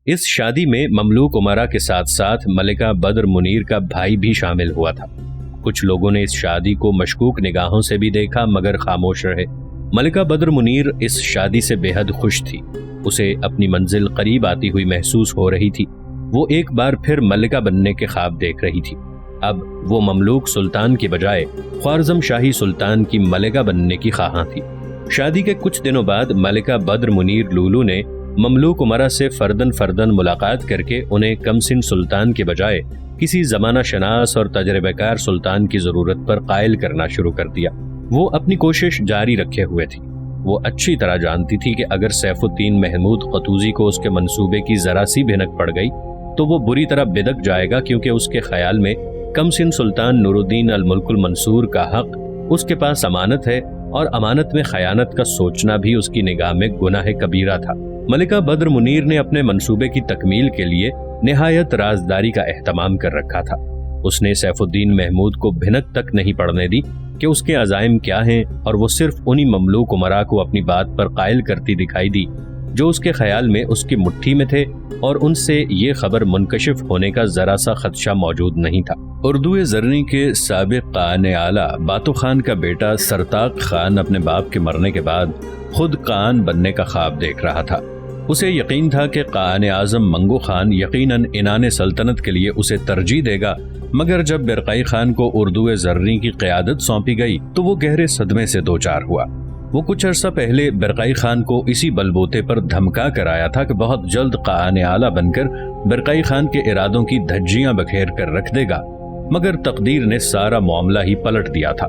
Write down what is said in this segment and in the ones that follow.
اس شادی میں مملوک امراء کے ساتھ ساتھ ملکہ بدر منیر کا بھائی بھی شامل ہوا تھا۔ کچھ لوگوں نے اس شادی کو مشکوک نگاہوں سے بھی دیکھا مگر خاموش رہے۔ ملکہ بدر منیر اس شادی سے بے حد خوش تھی۔ اسے اپنی منزل قریب آتی ہوئی محسوس ہو رہی تھی۔ وہ ایک بار پھر ملکہ بننے کے خواب دیکھ رہی تھی۔ اب وہ مملوک سلطان کی بجائے خوارزم شاہی سلطان کی ملکہ بننے کی خواہاں تھی۔ شادی کے کچھ دنوں بعد ملکہ بدر منیر لولو نے مملوک امراء سے فردن ملاقات کر کے انہیں کم سن سلطان کے بجائے کسی زمانہ شناس اور تجربہ کار سلطان کی ضرورت پر قائل کرنا شروع کر دیا۔ وہ اپنی کوشش جاری رکھے ہوئے تھی۔ وہ اچھی طرح جانتی تھی کہ اگر سیف الدین محمود قطوزی کو اس کے منصوبے کی ذرا سی بھنک پڑ گئی تو وہ بری طرح بدک جائے گا، کیونکہ اس کے خیال میں کم سن سلطان نور الدین الملک المنصور کا حق اس کے پاس امانت ہے، اور امانت میں خیانت کا سوچنا بھی اس کی نگاہ میں گناہ کبیرہ تھا۔ ملکہ بدر منیر نے اپنے منصوبے کی تکمیل کے لیے نہایت رازداری کا اہتمام کر رکھا تھا۔ اس نے سیف الدین محمود کو بھنک تک نہیں پڑنے دی کہ اس کے عزائم کیا ہیں، اور وہ صرف انہی مملوک امراء کو اپنی بات پر قائل کرتی دکھائی دی جو اس کے خیال میں اس کی مٹھی میں تھے، اور ان سے یہ خبر منکشف ہونے کا ذرا سا خدشہ موجود نہیں تھا۔ اردو زرنی کے سابق قائن اعلیٰ باتو خان کا بیٹا سرتاق خان اپنے باپ کے مرنے کے بعد خود قائن بننے کا خواب دیکھ رہا تھا۔ اسے یقین تھا کہ قائن اعظم منگو خان یقیناً عنان سلطنت کے لیے اسے ترجیح دے گا، مگر جب برقعی خان کو اردو زرنی کی قیادت سونپی گئی تو وہ گہرے صدمے سے دوچار ہوا۔ وہ کچھ عرصہ پہلے برقعی خان کو اسی بلبوتے پر دھمکا کر آیا تھا کہ بہت جلد قائن اعلیٰ بن کر برقعی خان کے ارادوں کی دھجیاں بکھیر کر رکھ دے گا، مگر تقدیر نے سارا معاملہ ہی پلٹ دیا تھا۔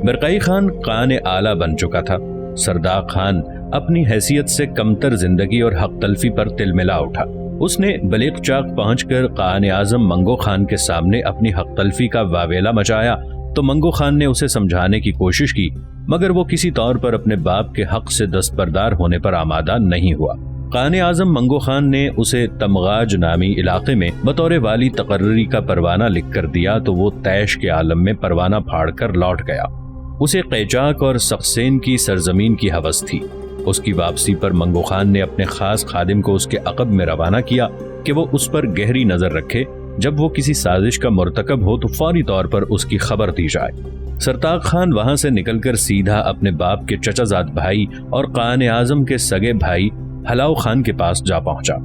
برقعی خان قائن اعلیٰ بن چکا تھا۔ سرداق خان اپنی حیثیت سے کمتر زندگی اور حق تلفی پر تل ملا اٹھا۔ اس نے بلیغ چاک پہنچ کر قائن اعظم منگو خان کے سامنے اپنی حق تلفی کا واویلا مچایا تو منگو خان نے اسے سمجھانے کی کوشش کی، مگر وہ کسی طور پر اپنے باپ کے حق سے دستبردار ہونے پر آمادہ نہیں ہوا۔ قائن اعظم منگو خان نے اسے تمغاج نامی علاقے میں بطور والی تقرری کا پروانہ لکھ کر دیا تو وہ تیش کے عالم میں پروانہ پھاڑ کر لوٹ گیا۔ اسے قیچاک اور سخسین کی سرزمین کی ہوس تھی۔ اس کی واپسی پر منگو خان نے اپنے خاص خادم کو اس کے عقب میں روانہ کیا کہ وہ اس پر گہری نظر رکھے، جب وہ کسی سازش کا مرتکب ہو تو فوری طور پر اس کی خبر دی جائے۔ سرتاق خان وہاں سے نکل کر سیدھا اپنے باپ کے چچا زاد بھائی اور قائن اعظم کے سگے بھائی ہلاؤ خان کے پاس جا پہنچا۔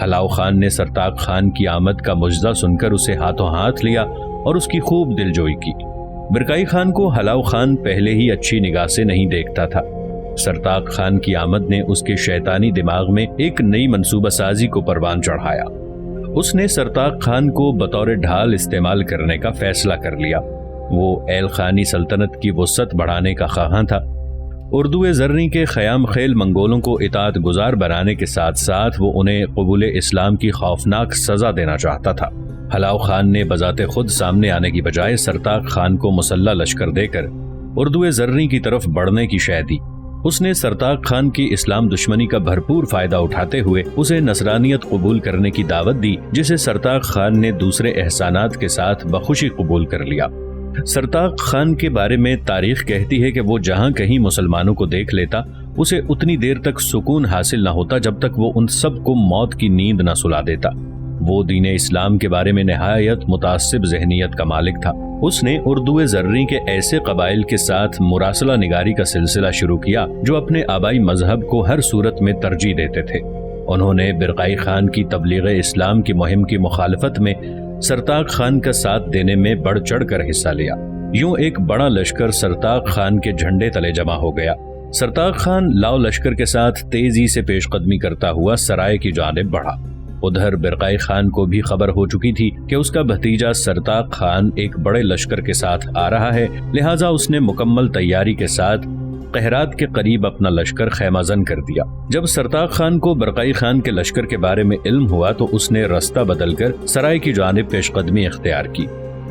ہلاؤ خان نے سرتاق خان کی آمد کا مجزہ سن کر اسے ہاتھوں ہاتھ لیا اور اس کی خوب دلجوئی کی۔ برقعی خان کو ہلاؤ خان پہلے ہی اچھی نگاہ سے نہیں دیکھتا تھا۔ سرتاق خان کی آمد نے اس کے شیطانی دماغ میں ایک نئی منصوبہ سازی کو پروان چڑھایا۔ اس نے سرتاق خان کو بطور ڈھال استعمال کرنے کا فیصلہ کر لیا۔ وہ ایل خانی سلطنت کی وسعت بڑھانے کا خواہاں تھا۔ اردو زرنی کے خیام خیل منگولوں کو اطاعت گزار بنانے کے ساتھ ساتھ وہ انہیں قبول اسلام کی خوفناک سزا دینا چاہتا تھا۔ ہلاؤ خان نے بذات خود سامنے آنے کی بجائے سرتاق خان کو مسلح لشکر دے کر اردو زرنی کی طرف بڑھنے کی شے دی۔ اس نے سرتاق خان کی اسلام دشمنی کا بھرپور فائدہ اٹھاتے ہوئے اسے نصرانیت قبول کرنے کی دعوت دی، جسے سرتاق خان نے دوسرے احسانات کے ساتھ بخوشی قبول کر لیا۔ سرتاق خان کے بارے میں تاریخ کہتی ہے کہ وہ جہاں کہیں مسلمانوں کو دیکھ لیتا اسے اتنی دیر تک سکون حاصل نہ ہوتا جب تک وہ ان سب کو موت کی نیند نہ سلا دیتا۔ وہ دین اسلام کے بارے میں نہایت متعصب ذہنیت کا مالک تھا۔ اس نے اردو زرنی کے ایسے قبائل کے ساتھ مراسلہ نگاری کا سلسلہ شروع کیا جو اپنے آبائی مذہب کو ہر صورت میں ترجیح دیتے تھے۔ انہوں نے برقعی خان کی تبلیغ اسلام کی مہم کی مخالفت میں سرتاق خان کا ساتھ دینے میں بڑھ چڑھ کر حصہ لیا۔ یوں ایک بڑا لشکر سرتاق خان کے جھنڈے تلے جمع ہو گیا۔ سرتاق خان لاؤ لشکر کے ساتھ تیزی سے پیش قدمی کرتا ہوا سرائے کی جانب بڑھا۔ ادھر برقعی خان کو بھی خبر ہو چکی تھی کہ اس کا بھتیجا سرتاق خان ایک بڑے لشکر کے ساتھ آ رہا ہے، لہٰذا اس نے مکمل تیاری کے ساتھ قہرات کے قریب اپنا لشکر خیمہ زن کر دیا۔ جب سرتاق خان کو برقعی خان کے لشکر کے بارے میں علم ہوا تو اس نے رستہ بدل کر سرائے کی جانب پیش قدمی اختیار کی۔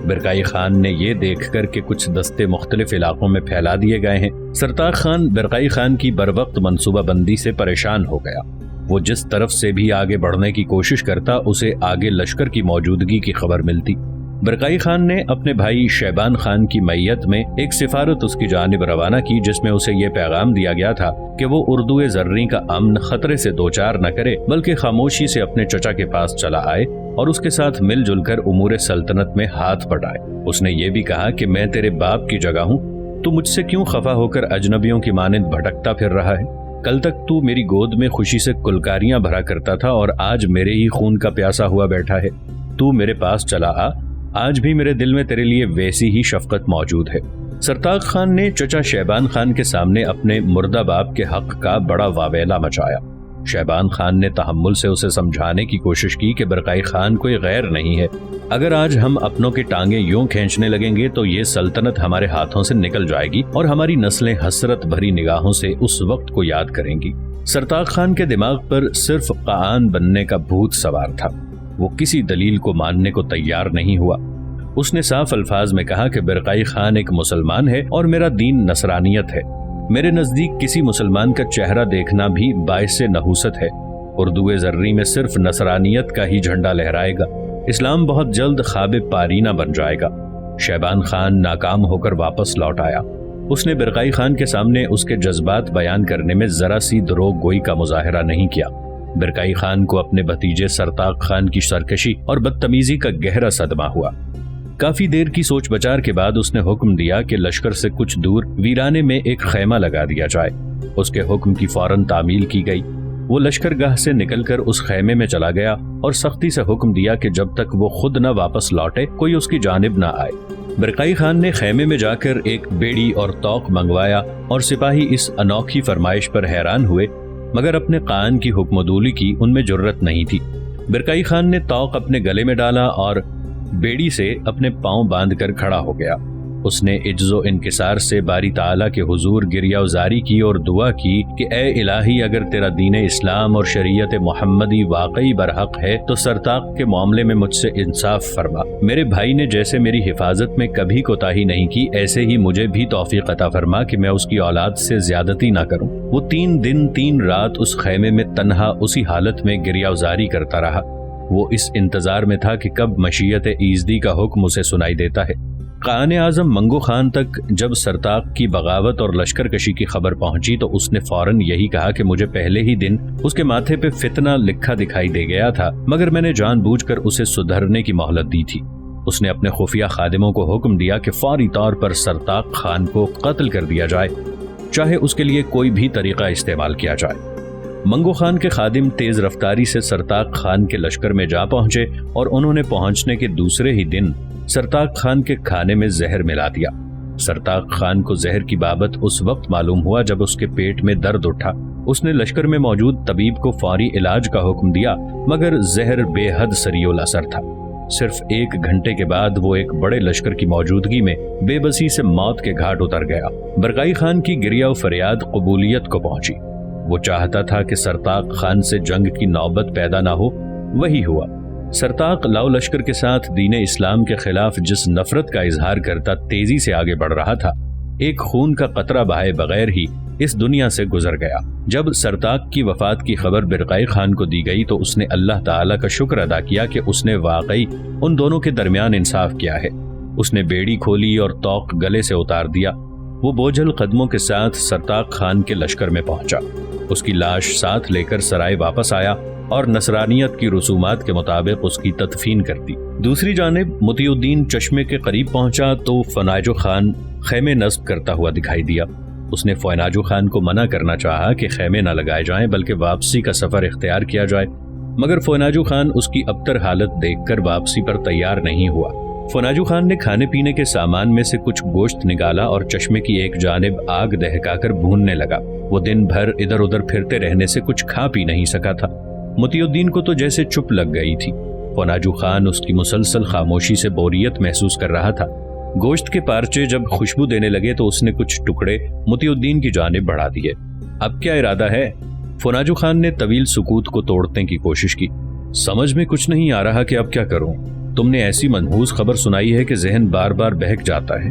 برقعی خان نے یہ دیکھ کر کہ کچھ دستے مختلف علاقوں میں پھیلا دیے گئے ہیں، سرتاق خان برقعی خان کی بروقت منصوبہ بندی سے پریشان ہو گیا۔ وہ جس طرف سے بھی آگے بڑھنے کی کوشش کرتا اسے آگے لشکر کی موجودگی کی خبر ملتی۔ برقائی خان نے اپنے بھائی شیبان خان کی میت میں ایک سفارت اس کی جانب روانہ کی، جس میں اسے یہ پیغام دیا گیا تھا کہ وہ اردو زریں کا امن خطرے سے دوچار نہ کرے، بلکہ خاموشی سے اپنے چچا کے پاس چلا آئے اور اس کے ساتھ مل جل کر امور سلطنت میں ہاتھ بٹائے۔ اس نے یہ بھی کہا کہ میں تیرے باپ کی جگہ ہوں، تو مجھ سے کیوں خفا ہو کر اجنبیوں کی مانند بھٹکتا پھر رہا ہے؟ کل تک تو میری گود میں خوشی سے کلکاریاں بھرا کرتا تھا اور آج میرے ہی خون کا پیاسا ہوا بیٹھا ہے۔ تو میرے پاس چلا آ، آج بھی میرے دل میں تیرے لیے ویسی ہی شفقت موجود ہے۔ سرتاق خان نے چچا شیبان خان کے سامنے اپنے مردہ باپ کے حق کا بڑا واویلا مچایا۔ شیبان خان نے تحمل سے اسے سمجھانے کی کوشش کی کہ برقائی خان کوئی غیر نہیں ہے، اگر آج ہم اپنوں کی ٹانگیں یوں کھینچنے لگیں گے تو یہ سلطنت ہمارے ہاتھوں سے نکل جائے گی اور ہماری نسلیں حسرت بھری نگاہوں سے اس وقت کو یاد کریں گی۔ سرتاق خان کے دماغ پر صرف قاآن بننے کا بھوت سوار تھا، وہ کسی دلیل کو ماننے کو تیار نہیں ہوا۔ اس نے صاف الفاظ میں کہا کہ برقائی خان ایک مسلمان ہے اور میرا دین نصرانیت ہے۔ میرے نزدیک کسی مسلمان کا چہرہ دیکھنا بھی باعث نحوست ہے۔ اردو زریں میں صرف نصرانیت کا ہی جھنڈا لہرائے گا، اسلام بہت جلد خواب پارینہ بن جائے گا۔ شیبان خان ناکام ہو کر واپس لوٹ آیا۔ اس نے برقائی خان کے سامنے اس کے جذبات بیان کرنے میں ذرا سی دروغ گوئی کا مظاہرہ نہیں کیا۔ برقائی خان کو اپنے بھتیجے سرتاق خان کی سرکشی اور بدتمیزی کا گہرا صدمہ ہوا۔ کافی دیر کی سوچ بچار کے بعد اس نے حکم دیا کہ لشکر سے کچھ دور ویرانے میں ایک خیمہ لگا دیا جائے۔ اس کے حکم کی فوراً تعمیل کی گئی۔ وہ لشکر گاہ سے نکل کر اس خیمے میں چلا گیا اور سختی سے حکم دیا کہ جب تک وہ خود نہ واپس لوٹے کوئی اس کی جانب نہ آئے۔ برقائی خان نے خیمے میں جا کر ایک بیڑی اور توق منگوایا اور سپاہی اس انوکھی فرمائش پر حیران ہوئے، مگر اپنے قائن کی حکم دولی کی ان میں جرت نہیں تھی۔ برقائی خان نے توق اپنے گلے میں ڈالا اور بیڑی سے اپنے پاؤں باندھ کر کھڑا ہو گیا۔ اس نے عجز و انکسار سے باری تعالیٰ کے حضور گریہ وزاری کی اور دعا کی کہ اے الہی، اگر تیرا دین اسلام اور شریعت محمدی واقعی برحق ہے تو سرتاق کے معاملے میں مجھ سے انصاف فرما۔ میرے بھائی نے جیسے میری حفاظت میں کبھی کوتاہی نہیں کی، ایسے ہی مجھے بھی توفیق عطا فرما کہ میں اس کی اولاد سے زیادتی نہ کروں۔ وہ 3 دن 3 رات اس خیمے میں تنہا اسی حالت میں گریہ وزاری کرتا رہا۔ وہ اس انتظار میں تھا کہ کب مشیت ایزدی کا حکم اسے سنائی دیتا ہے۔ قائن اعظم منگو خان تک جب سرتاق کی بغاوت اور لشکر کشی کی خبر پہنچی تو اس نے فوراً یہی کہا کہ مجھے پہلے ہی دن اس کے ماتھے پہ فتنہ لکھا دکھائی دے گیا تھا، مگر میں نے جان بوجھ کر اسے سدھرنے کی مہلت دی تھی۔ اس نے اپنے خفیہ خادموں کو حکم دیا کہ فوری طور پر سرتاق خان کو قتل کر دیا جائے، چاہے اس کے لیے کوئی بھی طریقہ استعمال کیا جائے۔ منگو خان کے خادم تیز رفتاری سے سرتاق خان کے لشکر میں جا پہنچے اور انہوں نے پہنچنے کے دوسرے ہی دن سرتاق خان کے کھانے میں زہر ملا دیا۔ سرتاق خان کو زہر کی بابت اس وقت معلوم ہوا جب اس کے پیٹ میں درد اٹھا۔ اس نے لشکر میں موجود طبیب کو فوری علاج کا حکم دیا، مگر زہر بے حد سریع الاثر تھا۔ صرف 1 گھنٹے کے بعد وہ ایک بڑے لشکر کی موجودگی میں بے بسی سے موت کے گھاٹ اتر گیا۔ برقائی خان کی گریہ و فریاد قبولیت کو پہنچی۔ وہ چاہتا تھا کہ سرتاق خان سے جنگ کی نوبت پیدا نہ ہو، وہی ہوا۔ سرتاق لاؤ لشکر کے ساتھ دین اسلام کے خلاف جس نفرت کا اظہار کرتا تیزی سے آگے بڑھ رہا تھا، ایک خون کا قطرہ بہائے بغیر ہی اس دنیا سے گزر گیا۔ جب سرتاق کی وفات کی خبر برقائی خان کو دی گئی تو اس نے اللہ تعالیٰ کا شکر ادا کیا کہ اس نے واقعی ان دونوں کے درمیان انصاف کیا ہے۔ اس نے بیڑی کھولی اور توق گلے سے اتار دیا۔ وہ بوجھل قدموں کے ساتھ سرتاق خان کے لشکر میں پہنچا، اس کی لاش ساتھ لے کر سرائے واپس آیا اور نصرانیت کی رسومات کے مطابق اس کی تدفین کر دی۔ دوسری جانب مطیع الدین چشمے کے قریب پہنچا تو فناجو خان خیمے نصب کرتا ہوا دکھائی دیا۔ اس نے فناجو خان کو منع کرنا چاہا کہ خیمے نہ لگائے جائیں بلکہ واپسی کا سفر اختیار کیا جائے، مگر فناجو خان اس کی ابتر حالت دیکھ کر واپسی پر تیار نہیں ہوا۔ فناجو خان نے کھانے پینے کے سامان میں سے کچھ گوشت نکالا اور چشمے کی ایک جانب آگ دہکا کر بھوننے لگا۔ وہ دن بھر ادھر ادھر پھرتے رہنے سے کچھ کھا پی نہیں سکا تھا۔ مطیع الدین کو تو جیسے چپ لگ گئی تھی۔ فناجو خان اس کی مسلسل خاموشی سے بوریت محسوس کر رہا تھا۔ گوشت کے پارچے جب خوشبو دینے لگے تو اس نے کچھ ٹکڑے مطیع الدین کی جانب بڑھا دیے۔ اب کیا ارادہ ہے؟ فناجو خان نے طویل سکوت کو توڑنے کی کوشش کی۔ سمجھ میں کچھ نہیں آ رہا کہ اب کیا کروں۔ تم نے ایسی منحوس خبر سنائی ہے کہ ذہن بار بار بہک جاتا ہے۔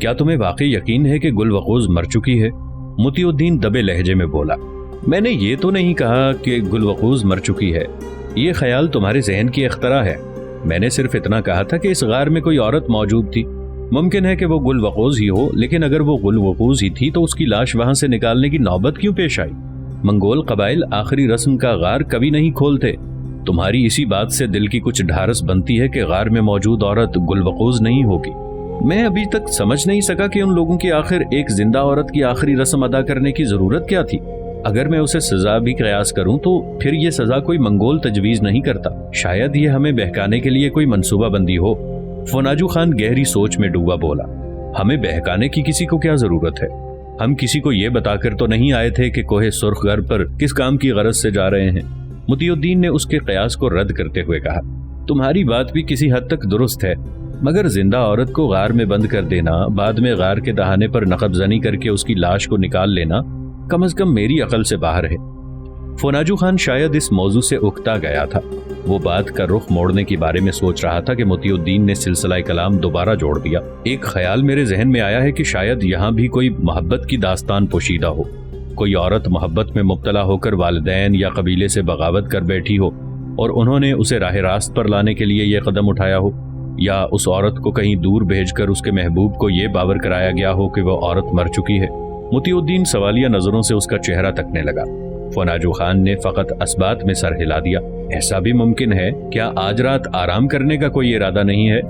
کیا تمہیں واقعی یقین ہے کہ گل وقوز مر چکی ہے؟ مطیع الدین دبے لہجے میں بولا۔ میں نے یہ تو نہیں کہا کہ گل وقوز مر چکی ہے، یہ خیال تمہارے ذہن کی اختراع ہے۔ میں نے صرف اتنا کہا تھا کہ اس غار میں کوئی عورت موجود تھی. ممکن ہے کہ وہ گل وقوز ہی ہو, لیکن اگر وہ گل وقوز ہی تھی تو اس کی لاش وہاں سے نکالنے کی نوبت کیوں پیش آئی؟ منگول قبائل آخری رسم کا غار کبھی نہیں کھولتے. تمہاری اسی بات سے دل کی کچھ ڈھارس بنتی ہے کہ غار میں موجود عورت گل وقوز نہیں ہوگی. میں ابھی تک سمجھ نہیں سکا کہ ان لوگوں کی آخر ایک زندہ عورت کی آخری رسم ادا کرنے کی ضرورت کیا تھی. اگر میں اسے سزا بھی قیاس کروں تو پھر یہ سزا کوئی منگول تجویز نہیں کرتا. شاید یہ ہمیں بہکانے کے لیے کوئی منصوبہ بندی ہو. فوناجو خان گہری سوچ میں ڈوبا بولا. ہمیں بہکانے کی کسی کو کیا ضرورت ہے؟ ہم کسی کو یہ بتا کر تو نہیں آئے تھے کہ کوہ سرخ غر پر کس کام کی غرض سے جا رہے ہیں. مطیع الدین نے اس کے قیاس کو رد کرتے ہوئے کہا. تمہاری بات بھی کسی حد تک درست ہے, مگر زندہ عورت کو غار میں بند کر دینا, بعد میں غار کے دہانے پر نقب زنی کر کے اس کی لاش کو نکال لینا کم از کم میری عقل سے باہر ہے. فوناجو خان شاید اس موضوع سے اکتا گیا تھا. وہ بات کا رخ موڑنے کے بارے میں سوچ رہا تھا کہ مطیع الدین نے سلسلہ کلام دوبارہ جوڑ دیا. ایک خیال میرے ذہن میں آیا ہے کہ شاید یہاں بھی کوئی محبت کی داستان پوشیدہ ہو. کوئی عورت محبت میں مبتلا ہو کر والدین یا قبیلے سے بغاوت کر بیٹھی ہو اور انہوں نے اسے راہ راست پر لانے کے لیے یہ قدم اٹھایا ہو, یا اس عورت کو کہیں دور بھیج کر اس کے محبوب کو یہ باور کرایا گیا ہو کہ وہ عورت مر چکی ہے. مطیع الدین سوالیہ نظروں سے اس کا چہرہ تکنے لگا. فوناجو خان نے فقط اسبات میں سر ہلا دیا. ایسا بھی ممکن ہے؟ کیا آج رات آرام کرنے کا کوئی ارادہ نہیں ہے؟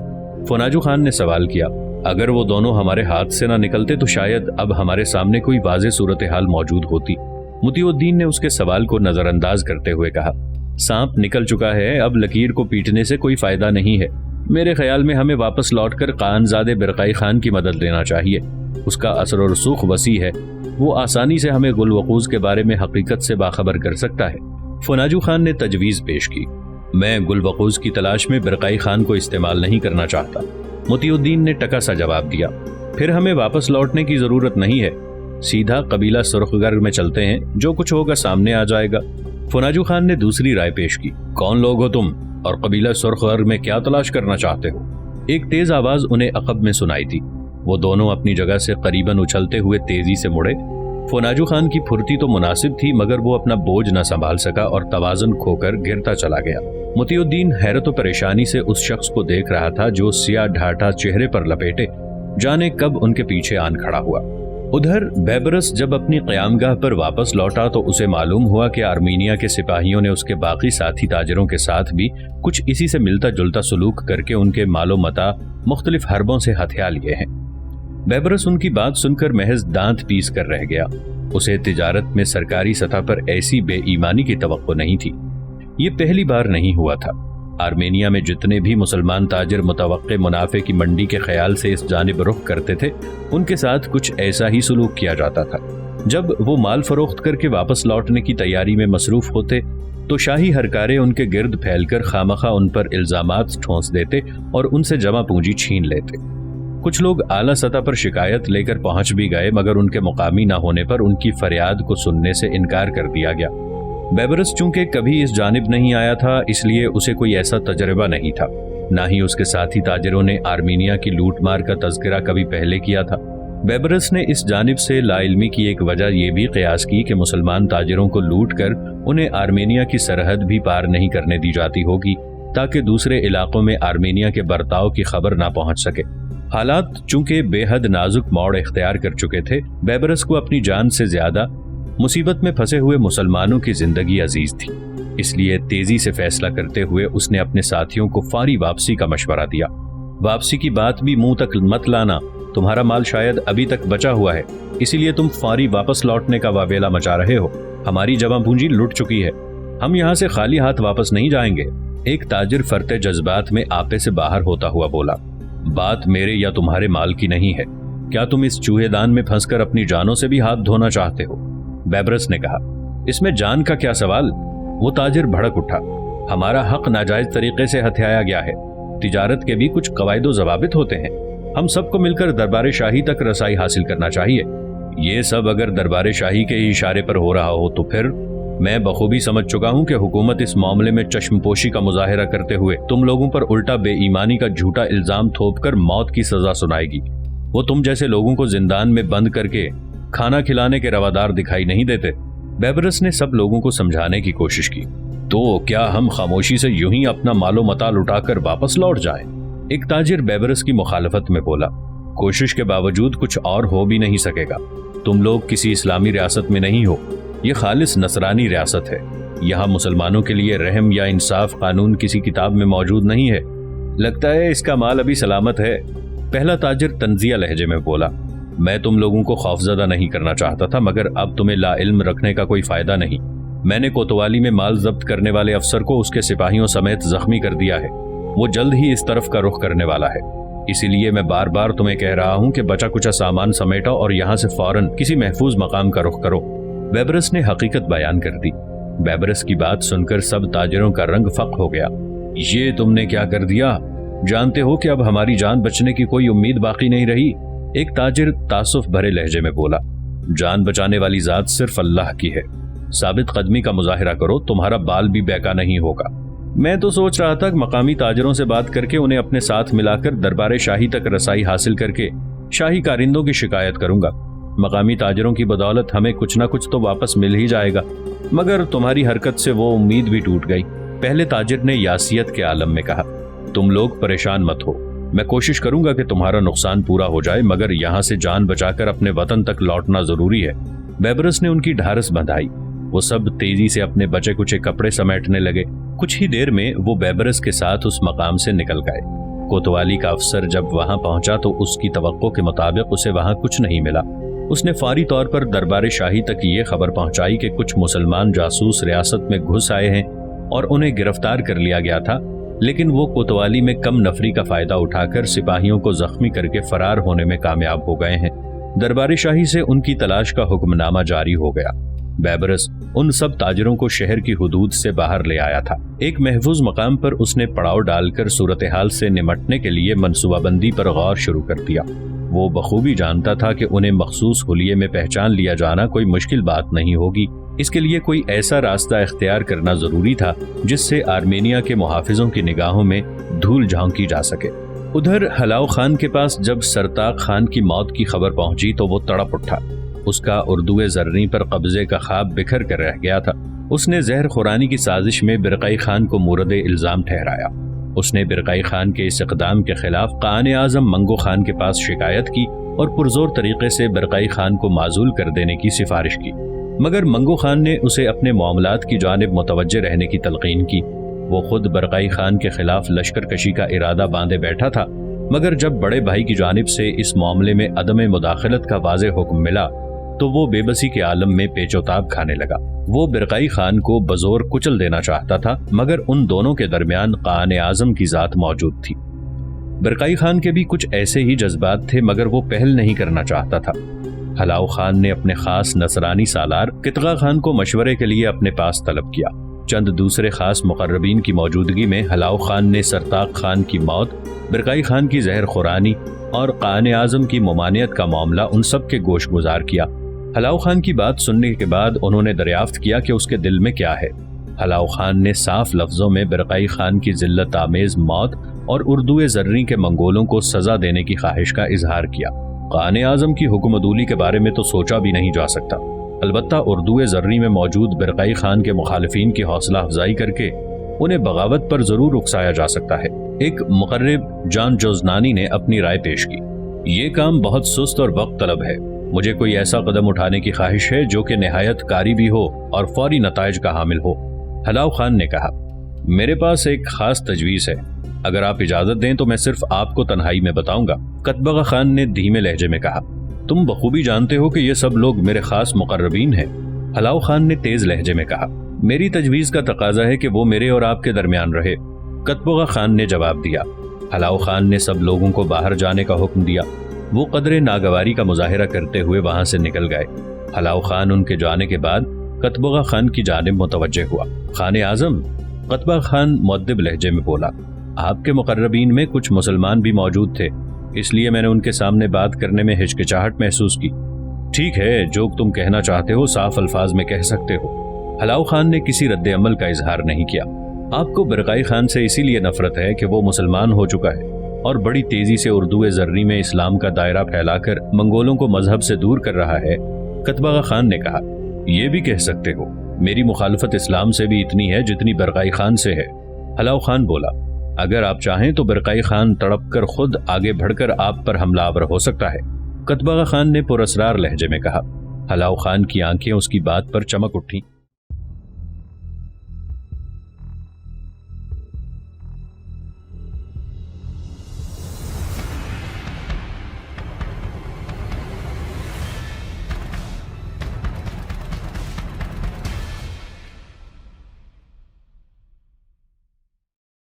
فوناجو خان نے سوال کیا. اگر وہ دونوں ہمارے ہاتھ سے نہ نکلتے تو شاید اب ہمارے سامنے کوئی واضح صورتحال موجود ہوتی. مطیع الدین نے اس کے سوال کو نظر انداز کرتے ہوئے کہا. سانپ نکل چکا ہے, اب لکیر کو پیٹنے سے کوئی فائدہ نہیں ہے. میرے خیال میں ہمیں واپس لوٹ کر قانزادے برقائی خان کی مدد لینا چاہیے. اس کا اثر و رسوخ وسیع ہے, وہ آسانی سے ہمیں گل وقوز کے بارے میں حقیقت سے باخبر کر سکتا ہے. فوناجو خان نے تجویز پیش کی. میں گل وقوز کی تلاش میں برقائی خان کو استعمال نہیں کرنا چاہتا. مطیع الدین نے ٹکا سا جواب دیا. پھر ہمیں واپس لوٹنے کی ضرورت نہیں ہے, سیدھا قبیلہ سرخ غر میں چلتے ہیں, جو کچھ ہوگا سامنے آ جائے گا. فوناجو خان نے دوسری رائے پیش کی. کون لوگ ہو تم اور قبیلہ سرخ غر میں کیا تلاش کرنا چاہتے ہو؟ ایک تیز آواز انہیں عقب میں سنائی تھی. وہ دونوں اپنی جگہ سے قریباً اچھلتے ہوئے تیزی سے مڑے. فوناجو خان کی پھرتی تو مناسب تھی, مگر وہ اپنا بوجھ نہ سنبھال سکا اور توازن کھو کر گرتا چلا گیا. مطیع الدین حیرت و پریشانی سے اس شخص کو دیکھ رہا تھا جو سیاہ ڈھاٹا چہرے پر لپیٹے جانے کب ان کے پیچھے آن کھڑا ہوا. ادھر بیبرس جب اپنی قیام گاہ پر واپس لوٹا تو اسے معلوم ہوا کہ آرمینیا کے سپاہیوں نے اس کے باقی ساتھی تاجروں کے ساتھ بھی کچھ اسی سے ملتا جلتا سلوک کر کے ان کے مال و متاع مختلف حربوں سے ہتھیا لیے ہیں. بیبرس ان کی بات سن کر محض دانت پیس کر رہ گیا. اسے تجارت میں سرکاری سطح پر ایسی بے ایمانی کی توقع نہیں تھی. یہ پہلی بار نہیں ہوا تھا. آرمینیا میں جتنے بھی مسلمان تاجر متوقع منافع کی منڈی کے خیال سے اس جانب رخ کرتے تھے, ان کے ساتھ کچھ ایسا ہی سلوک کیا جاتا تھا. جب وہ مال فروخت کر کے واپس لوٹنے کی تیاری میں مصروف ہوتے تو شاہی ہرکارے ان کے گرد پھیل کر خامخواہ ان پر الزامات ٹھونس دیتے اور ان سے جمع پونجی چھین لیتے. کچھ لوگ اعلیٰ سطح پر شکایت لے کر پہنچ بھی گئے, مگر ان کے مقامی نہ ہونے پر ان کی فریاد کو سننے سے انکار کر دیا گیا. بیبرس چونکہ کبھی اس جانب نہیں آیا تھا, اس لیے اسے کوئی ایسا تجربہ نہیں تھا. نہ ہی اس کے ساتھی تاجروں نے آرمینیا کی لوٹ مار کا تذکرہ کبھی پہلے کیا تھا. بیبرس نے اس جانب سے لا علمی کی ایک وجہ یہ بھی قیاس کی کہ مسلمان تاجروں کو لوٹ کر انہیں آرمینیا کی سرحد بھی پار نہیں کرنے دی جاتی ہوگی, تاکہ دوسرے علاقوں میں آرمینیا کے برتاؤ کی خبر نہ پہنچ سکے. حالات چونکہ بے حد نازک موڑ اختیار کر چکے تھے, بیبرس کو اپنی جان سے زیادہ مصیبت میں پھنسے ہوئے مسلمانوں کی زندگی عزیز تھی. اس لیے تیزی سے فیصلہ کرتے ہوئے اس نے اپنے ساتھیوں کو فوری واپسی کا مشورہ دیا. واپسی کی بات بھی منہ تک مت لانا, تمہارا مال شاید ابھی تک بچا ہوا ہے, اسی لیے تم فوری واپس لوٹنے کا واویلا مچا رہے ہو. ہماری جمع پونجی لٹ چکی ہے, ہم یہاں سے خالی ہاتھ واپس نہیں جائیں گے. ایک تاجر فرتے جذبات میں آپے سے باہر ہوتا ہوا بولا. بات میرے یا تمہارے مال کی نہیں ہے. کیا تم اس چوہے دان میں پھنس کر اپنی جانوں سے بھی ہاتھ دھونا چاہتے ہو؟ بیبرس نے کہا. اس میں جان کا کیا سوال؟ وہ تاجر بھڑک اٹھا. ہمارا حق ناجائز طریقے سے ہتھیایا گیا ہے. تجارت کے بھی کچھ قواعد و ضوابط ہوتے ہیں. ہم سب کو مل کر دربار شاہی تک رسائی حاصل کرنا چاہیے. یہ سب اگر دربار شاہی کے اشارے پر ہو رہا ہو تو پھر میں بخوبی سمجھ چکا ہوں کہ حکومت اس معاملے میں چشم پوشی کا مظاہرہ کرتے ہوئے تم لوگوں پر الٹا بے ایمانی کا جھوٹا الزام تھوپ کر موت کی سزا سنائے گی. وہ تم جیسے لوگوں کو زندان میں بند کر کے کھانا کھلانے کے روادار دکھائی نہیں دیتے. بیبرس نے سب لوگوں کو سمجھانے کی کوشش کی. تو کیا ہم خاموشی سے یوں ہی اپنا مال و متاع لٹا کر واپس لوٹ جائیں؟ ایک تاجر بیبرس کی مخالفت میں بولا، کوشش کے باوجود کچھ اور ہو بھی نہیں سکے گا۔ تم لوگ کسی اسلامی ریاست میں نہیں ہو، یہ خالص نصرانی ریاست ہے۔ یہاں مسلمانوں کے لیے رحم یا انصاف قانون کسی کتاب میں موجود نہیں ہے۔ لگتا ہے اس کا مال ابھی سلامت ہے، پہلا تاجر طنزیہ لہجے میں بولا۔ میں تم لوگوں کو خوفزدہ نہیں کرنا چاہتا تھا، مگر اب تمہیں لا علم رکھنے کا کوئی فائدہ نہیں۔ میں نے کوتوالی میں مال ضبط کرنے والے افسر کو اس کے سپاہیوں سمیت زخمی کر دیا ہے۔ وہ جلد ہی اس طرف کا رخ کرنے والا ہے، اسی لیے میں بار بار تمہیں کہہ رہا ہوں کہ بچا کچا سامان سمیٹو اور یہاں سے فوراً کسی محفوظ مقام کا رخ کرو۔ بیبرس نے حقیقت بیان کر دی۔ بیبرس کی بات سن کر سب تاجروں کا رنگ فق ہو گیا۔ یہ تم نے کیا کر دیا؟ جانتے ہو کہ اب ہماری جان بچنے کی کوئی امید باقی نہیں رہی؟ ایک تاجر تعصف بھرے لہجے میں بولا، جان بچانے والی ذات صرف اللہ کی ہے۔ ثابت قدمی کا مظاہرہ کرو، تمہارا بال بھی بیکا نہیں ہوگا۔ میں تو سوچ رہا تھا کہ مقامی تاجروں سے بات کر کے انہیں اپنے ساتھ ملا کر دربار شاہی تک رسائی حاصل کر کے شاہی کارندوں کی شکایت کروں گا۔ مقامی تاجروں کی بدولت ہمیں کچھ نہ کچھ تو واپس مل ہی جائے گا، مگر تمہاری حرکت سے وہ امید بھی ٹوٹ گئی۔ پہلے تاجر نے یاسیت کے عالم میں کہا، تم لوگ پریشان مت ہو، میں کوشش کروں گا کہ تمہارا نقصان پورا ہو جائے، مگر یہاں سے جان بچا کر اپنے وطن تک لوٹنا ضروری ہے۔ بیبرس نے ان کی ڈھارس بندھائی۔ وہ سب تیزی سے اپنے بچے کچے کپڑے سمیٹنے لگے۔ کچھ ہی دیر میں وہ بیبرس کے ساتھ اس مقام سے نکل گئے۔ کوتوالی کا افسر جب وہاں پہنچا تو اس کی توقع کے مطابق اسے وہاں کچھ نہیں ملا۔ اس نے فوری طور پر دربار شاہی تک یہ خبر پہنچائی کہ کچھ مسلمان جاسوس ریاست میں گھس آئے ہیں اور انہیں گرفتار کر لیا گیا تھا، لیکن وہ کوتوالی میں کم نفری کا فائدہ اٹھا کر سپاہیوں کو زخمی کر کے فرار ہونے میں کامیاب ہو گئے ہیں۔ دربار شاہی سے ان کی تلاش کا حکم نامہ جاری ہو گیا۔ بیبرس ان سب تاجروں کو شہر کی حدود سے باہر لے آیا تھا۔ ایک محفوظ مقام پر اس نے پڑاؤ ڈال کر صورتحال سے نمٹنے کے لیے منصوبہ بندی پر غور شروع کر دیا۔ وہ بخوبی جانتا تھا کہ انہیں مخصوص حلیے میں پہچان لیا جانا کوئی مشکل بات نہیں ہوگی۔ اس کے لیے کوئی ایسا راستہ اختیار کرنا ضروری تھا جس سے آرمینیا کے محافظوں کی نگاہوں میں دھول جھونکی جا سکے۔ ادھر ہلاؤ خان کے پاس جب سرتاق خان کی موت کی خبر پہنچی تو وہ تڑپ اٹھا۔ اس کا اردو زرنی پر قبضے کا خواب بکھر کر رہ گیا تھا۔ اس نے زہر خورانی کی سازش میں برقعی خان کو مورد الزام ٹھہرایا۔ اس نے برقعی خان کے اس اقدام کے خلاف قائد اعظم منگو خان کے پاس شکایت کی اور پرزور طریقے سے برقعی خان کو معزول کر دینے کی سفارش کی، مگر منگو خان نے اسے اپنے معاملات کی جانب متوجہ رہنے کی تلقین کی۔ وہ خود برقعی خان کے خلاف لشکر کشی کا ارادہ باندھے بیٹھا تھا، مگر جب بڑے بھائی کی جانب سے اس معاملے میں عدم مداخلت کا واضح حکم ملا تو وہ بے بسی کے عالم میں پیچ و تاب کھانے لگا۔ وہ برقعی خان کو بزور کچل دینا چاہتا تھا، مگر ان دونوں کے درمیان قائد اعظم کی ذات موجود تھی۔ برقعی خان کے بھی کچھ ایسے ہی جذبات تھے، مگر وہ پہل نہیں کرنا چاہتا تھا۔ ہلاؤ خان نے اپنے خاص نصرانی سالار قطغہ خان کو مشورے کے لیے اپنے پاس طلب کیا۔ چند دوسرے خاص مقربین کی موجودگی میں ہلاؤ خان نے سرتاق خان کی موت، برقعی خان کی زہر خورانی اور قائد اعظم کی ممانعت کا معاملہ ان سب کے گوش گزار کیا۔ ہلاؤ خان کی بات سننے کے بعد انہوں نے دریافت کیا کہ اس کے دل میں کیا ہے۔ ہلاؤ خان نے صاف لفظوں میں برقعی خان کی ذلت آمیز موت اور اردو زرنی کے منگولوں کو سزا دینے کی خواہش کا اظہار کیا۔ قائد اعظم کی حکم عدولی کے بارے میں تو سوچا بھی نہیں جا سکتا، البتہ اردو زرنی میں موجود برقعی خان کے مخالفین کی حوصلہ افزائی کر کے انہیں بغاوت پر ضرور اکسایا جا سکتا ہے۔ ایک مقرب جان جوزنانی نے اپنی رائے پیش کی، یہ کام بہت سست اور وقت طلب ہے۔ مجھے کوئی ایسا قدم اٹھانے کی خواہش ہے جو کہ نہایت کاری بھی ہو اور فوری نتائج کا حامل ہو۔ ہلاؤ خان نے کہا، میرے پاس ایک خاص تجویز ہے، اگر آپ اجازت دیں تو میں صرف آپ کو تنہائی میں بتاؤں گا۔ قطبغہ خان نے دھیمے لہجے میں کہا، تم بخوبی جانتے ہو کہ یہ سب لوگ میرے خاص مقربین ہیں۔ ہلاؤ خان نے تیز لہجے میں کہا، میری تجویز کا تقاضا ہے کہ وہ میرے اور آپ کے درمیان رہے۔ قطبغہ خان نے جواب دیا۔ ہلاؤ خان نے سب لوگوں کو باہر جانے کا حکم دیا۔ وہ قدر ناگواری کا مظاہرہ کرتے ہوئے وہاں سے نکل گئے۔ ہلاؤ خان ان کے جانے کے بعد قطبغہ خان کی جانب متوجہ ہوا۔ خان اعظم، قطبغہ خان مؤدب لہجے میں بولا، آپ کے مقربین میں کچھ مسلمان بھی موجود تھے، اس لیے میں نے ان کے سامنے بات کرنے میں ہچکچاہٹ محسوس کی۔ ٹھیک ہے، جو تم کہنا چاہتے ہو صاف الفاظ میں کہہ سکتے ہو۔ ہلاؤ خان نے کسی رد عمل کا اظہار نہیں کیا۔ آپ کو برقعی خان سے اسی لیے نفرت ہے کہ وہ مسلمان ہو چکا ہے اور بڑی تیزی سے اردو زرنی میں اسلام کا دائرہ پھیلا کر منگولوں کو مذہب سے دور کر رہا ہے۔ قطبغہ خان نے کہا، یہ بھی کہہ سکتے ہو، میری مخالفت اسلام سے بھی اتنی ہے جتنی برقائی خان سے ہے۔ حلاؤ خان بولا، اگر آپ چاہیں تو برقائی خان تڑپ کر خود آگے بڑھ کر آپ پر حملہ آور ہو سکتا ہے۔ قطبغہ خان نے پراسرار لہجے میں کہا۔ حلاؤ خان کی آنکھیں اس کی بات پر چمک اٹھیں۔